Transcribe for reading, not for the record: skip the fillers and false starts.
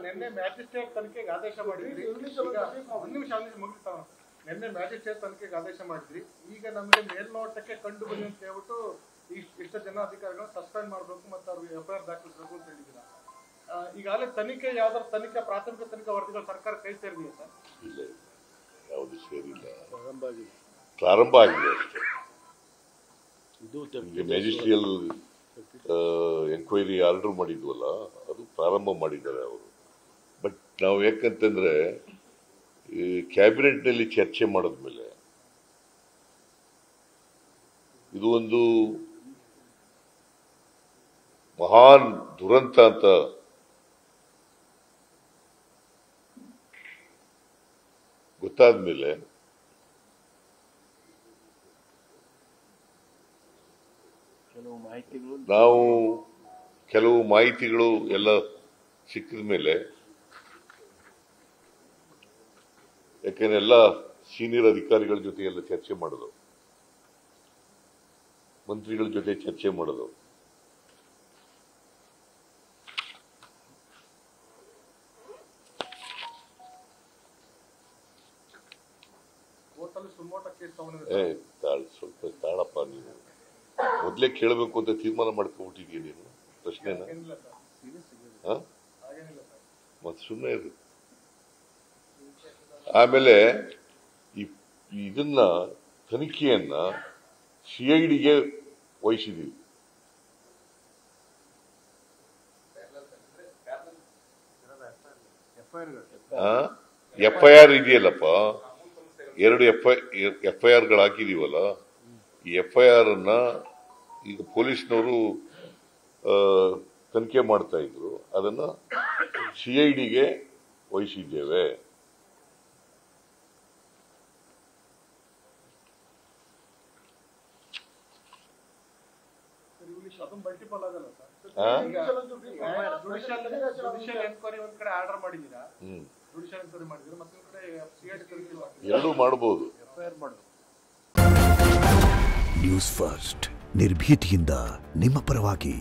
ನಿನ್ನೆ ಮ್ಯಾಜಿಸ್ಟ್ರೇಟ್ ತನಿಖೆಗೆ ಆದೇಶ ಮಾಡಿದ್ರಿ. ಒಂದು ನಿಮಿಷ ಮುಗಿಸ್ತಾವ. ನಿನ್ನೆ ಮ್ಯಾಜಿಸ್ಟ್ರೇಟ್ ತನಿಖೆಗೆ ಆದೇಶ ಮಾಡಿದ್ರಿ. ಈಗ ನಮಗೆ ಮೇಲ್ನೋಟಕ್ಕೆ ಕಂಡು ಬನ್ನಿ ಅಂತ ಹೇಳ್ಬಿಟ್ಟು ಇಷ್ಟು ಜನ ಅಧಿಕಾರಿಗಳನ್ನ ಸಸ್ಪೆಂಡ್ ಮಾಡಬೇಕು ಮತ್ತು ಅವ್ರಿಗೆ FIR ದಾಖಲಿಸಬೇಕು ಅಂತ ಹೇಳಿದ್ದೀರಾ. ಈಗಾಗಲೇ ತನಿಖೆ ಯಾವ್ದಾದ್ರು ತನಿಖೆ ಪ್ರಾಥಮಿಕ ತನಿಖಾ ವರದಿಗಳು ಸರ್ಕಾರ ಕೈ ಸೇರಿದೆಯಾ ಸರ್? ಇಲ್ಲ, ಯಾವುದು ಸೇರಿಲ್ಲ, ಪ್ರಾರಂಭ ಆಗಿದೆ ಅಷ್ಟೇ. ಮ್ಯಾಜಿಸ್ಟ್ರಿಯಲ್ ಎನ್ಕ್ವೈರಿ ಆರ್ಡರ್ ಮಾಡಿದ್ವಲ್ಲ, ಅದು ಪ್ರಾರಂಭ ಮಾಡಿದ್ದಾರೆ ಅವರು. ಬಟ್ ನಾವು ಯಾಕಂತಂದ್ರೆ ಕ್ಯಾಬಿನೆಟ್ನಲ್ಲಿ ಚರ್ಚೆ ಮಾಡಿದ್ಮೇಲೆ ಇದು ಒಂದು ಮಹಾನ್ ದುರಂತ ಅಂತ ಗೊತ್ತಾದ್ಮೇಲೆ ನಾವು ಕೆಲವು ಮಾಹಿತಿಗಳು ಎಲ್ಲ ಸಿಕ್ಕಿದ ಮೇಲೆ, ಯಾಕೆಂದ್ರೆ ಎಲ್ಲ ಸೀನಿಯರ್ ಅಧಿಕಾರಿಗಳ ಜೊತೆ ಎಲ್ಲ ಚರ್ಚೆ ಮಾಡೋದು, ಮಂತ್ರಿಗಳ ಜೊತೆ ಚರ್ಚೆ ಮಾಡೋದು. ಸ್ವಲ್ಪ ತಾಳಪ್ಪ, ನೀನು ಮೊದ್ಲೇ ಕೇಳಬೇಕು ಅಂತ ತೀರ್ಮಾನ ಮಾಡ್ಕೊಂಡ್ಬಿಟ್ಟಿದ್ಯಾ ನೀನು ಪ್ರಶ್ನೆನ? ಮತ್ತೆ ಸುಮ್ಮನೆ ಇರು. ಆಮೇಲೆ ಇದನ್ನ ತನಿಖೆಯನ್ನ CIDಗೆ ವಹಿಸಿದೀವಿ. FIR ಇದೆಯಲ್ಲಪ್ಪ, 2 FIRಗಳು ಹಾಕಿದೀವಲ್ಲ. ಈ FIR ಅನ್ನ ಈಗ ಪೊಲೀಸ್ನವರು ತನಿಖೆ ಮಾಡ್ತಾ ಇದ್ರು, ಅದನ್ನ CIDಗೆ ವಹಿಸಿದ್ದೇವೆ. ಮಲ್ಟಿಪಲ್ ಆಗಲ್ಲ ಸರ್? ಜುಡಿಷಿಯಲ್ ಎನ್ಕ್ವೈರಿ ಒಂದ್ ಕಡೆ ಆರ್ಡರ್ ಮಾಡಿದೀರಾ, ಜುಡಿಷಿಯಲ್ ಎನ್ಕ್ವೈರಿ ಮಾಡಿದೀರಾ, ಮತ್ತೊಂದ್ ಕಡೆ CID ಎರಡೂ ಮಾಡಬಹುದು. ನ್ಯೂಸ್ ಫಸ್ಟ್ ನಿರ್ಭೀತಿಯಿಂದ ನಿಮ್ಮ ಪರವಾಗಿ.